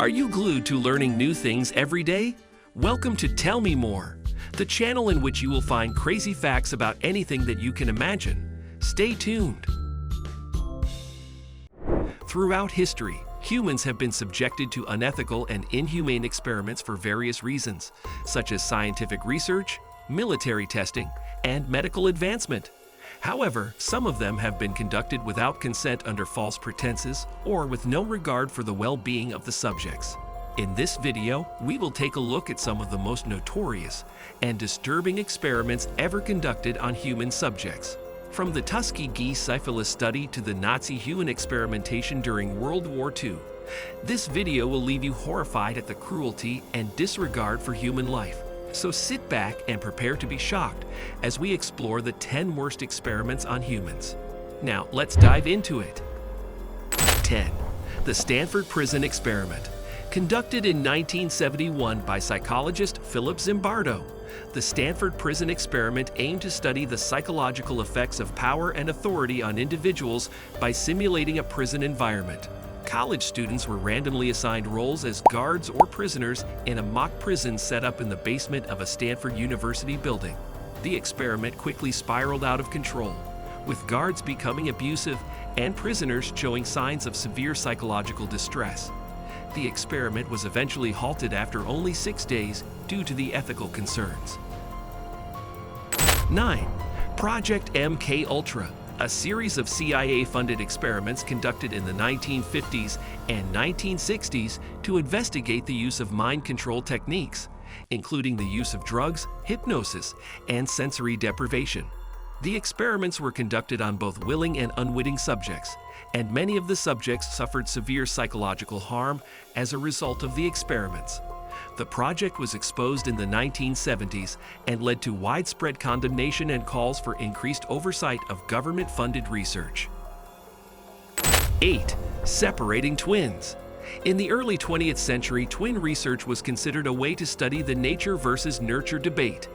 Are you glued to learning new things every day? Welcome to Tell Me More, the channel in which you will find crazy facts about anything that you can imagine. Stay tuned. Throughout history, humans have been subjected to unethical and inhumane experiments for various reasons, such as scientific research, military testing, and medical advancement. However, some of them have been conducted without consent under false pretenses or with no regard for the well-being of the subjects. In this video, we will take a look at some of the most notorious and disturbing experiments ever conducted on human subjects. From the Tuskegee syphilis study to the Nazi human experimentation during World War II, this video will leave you horrified at the cruelty and disregard for human life. So sit back and prepare to be shocked as we explore the 10 worst experiments on humans. Now, let's dive into it. 10. The Stanford Prison Experiment. Conducted in 1971 by psychologist Philip Zimbardo, the Stanford Prison Experiment aimed to study the psychological effects of power and authority on individuals by simulating a prison environment. College students were randomly assigned roles as guards or prisoners in a mock prison set up in the basement of a Stanford University building. The experiment quickly spiraled out of control, with guards becoming abusive and prisoners showing signs of severe psychological distress. The experiment was eventually halted after only 6 days due to the ethical concerns. 9. Project MKULTRA. A series of CIA-funded experiments conducted in the 1950s and 1960s to investigate the use of mind control techniques, including the use of drugs, hypnosis, and sensory deprivation. The experiments were conducted on both willing and unwitting subjects, and many of the subjects suffered severe psychological harm as a result of the experiments. The project was exposed in the 1970s and led to widespread condemnation and calls for increased oversight of government-funded research. 8. Separating twins. In the early 20th century, twin research was considered a way to study the nature versus nurture debate.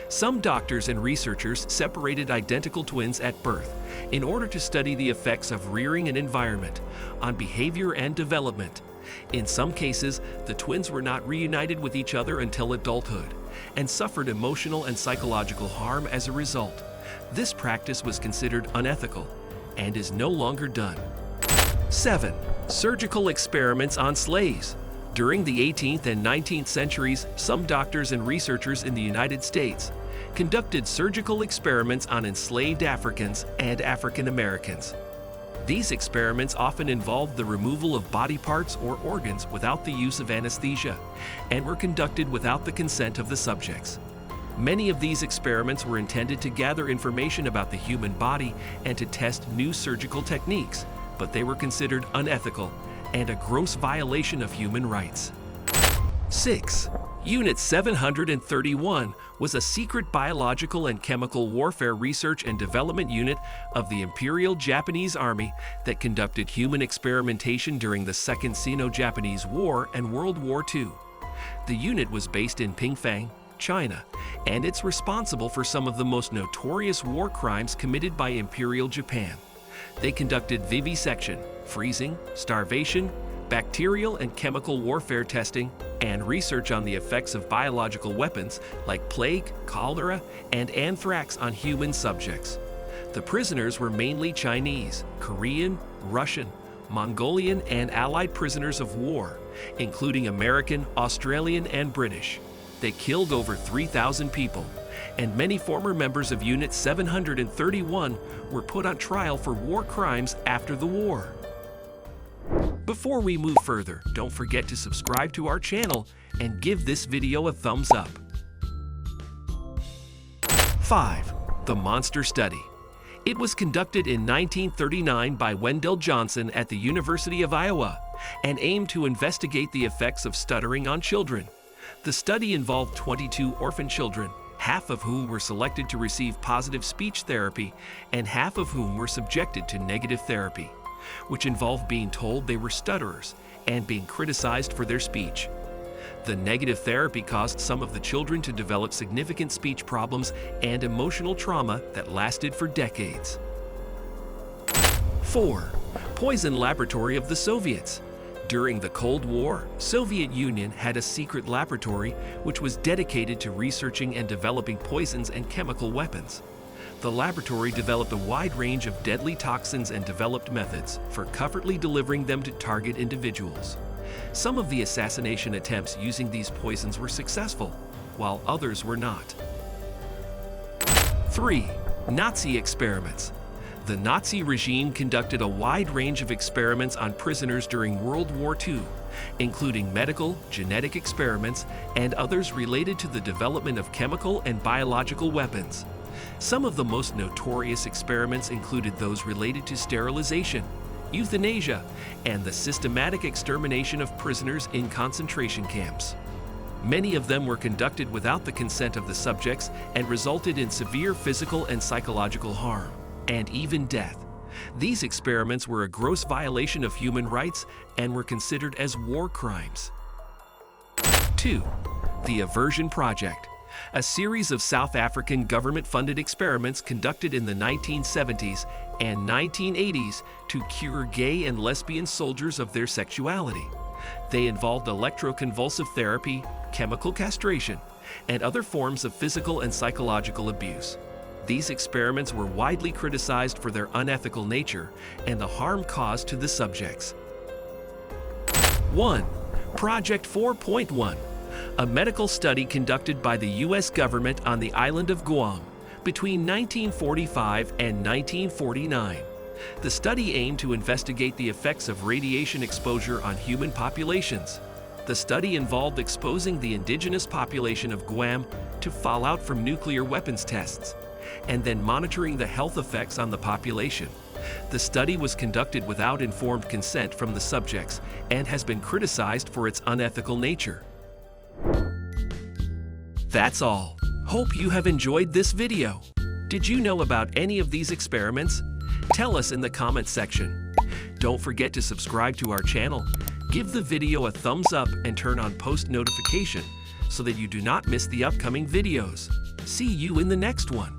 Some doctors and researchers separated identical twins at birth in order to study the effects of rearing and environment on behavior and development. In some cases, the twins were not reunited with each other until adulthood and suffered emotional and psychological harm as a result. This practice was considered unethical and is no longer done. 7. Surgical experiments on slaves. During the 18th and 19th centuries, some doctors and researchers in the United States conducted surgical experiments on enslaved Africans and African Americans. These experiments often involved the removal of body parts or organs without the use of anesthesia and were conducted without the consent of the subjects. Many of these experiments were intended to gather information about the human body and to test new surgical techniques, but they were considered unethical and a gross violation of human rights. 6. Unit 731 was a secret biological and chemical warfare research and development unit of the Imperial Japanese Army that conducted human experimentation during the Second Sino-Japanese War and World War II. The unit was based in Pingfang, China, and it's responsible for some of the most notorious war crimes committed by Imperial Japan. They conducted vivisection, freezing, starvation, bacterial and chemical warfare testing, and research on the effects of biological weapons like plague, cholera, and anthrax on human subjects. The prisoners were mainly Chinese, Korean, Russian, Mongolian, and Allied prisoners of war, including American, Australian, and British. They killed over 3,000 people, and many former members of Unit 731 were put on trial for war crimes after the war. Before we move further, don't forget to subscribe to our channel and give this video a thumbs up. 5. The Monster Study. It was conducted in 1939 by Wendell Johnson at the University of Iowa and aimed to investigate the effects of stuttering on children. The study involved 22 orphan children, half of whom were selected to receive positive speech therapy and half of whom were subjected to negative therapy, which involved being told they were stutterers and being criticized for their speech. The negative therapy caused some of the children to develop significant speech problems and emotional trauma that lasted for decades. 4. Poison Laboratory of the Soviets. During the Cold War, Soviet Union had a secret laboratory which was dedicated to researching and developing poisons and chemical weapons. The laboratory developed a wide range of deadly toxins and developed methods for covertly delivering them to target individuals. Some of the assassination attempts using these poisons were successful, while others were not. 3. Nazi experiments. The Nazi regime conducted a wide range of experiments on prisoners during World War II, including medical, genetic experiments, and others related to the development of chemical and biological weapons. Some of the most notorious experiments included those related to sterilization, euthanasia, and the systematic extermination of prisoners in concentration camps. Many of them were conducted without the consent of the subjects and resulted in severe physical and psychological harm, and even death. These experiments were a gross violation of human rights and were considered as war crimes. 2. The Aversion Project. A series of South African government-funded experiments conducted in the 1970s and 1980s to cure gay and lesbian soldiers of their sexuality. They involved electroconvulsive therapy, chemical castration, and other forms of physical and psychological abuse. These experiments were widely criticized for their unethical nature and the harm caused to the subjects. 1. Project 4.1. A medical study conducted by the U.S. government on the island of Guam between 1945 and 1949. The study aimed to investigate the effects of radiation exposure on human populations. The study involved exposing the indigenous population of Guam to fallout from nuclear weapons tests, and then monitoring the health effects on the population. The study was conducted without informed consent from the subjects and has been criticized for its unethical nature. That's all. Hope you have enjoyed this video. Did you know about any of these experiments? Tell us in the comments section. Don't forget to subscribe to our channel, give the video a thumbs up, and turn on post notification so that you do not miss the upcoming videos. See you in the next one.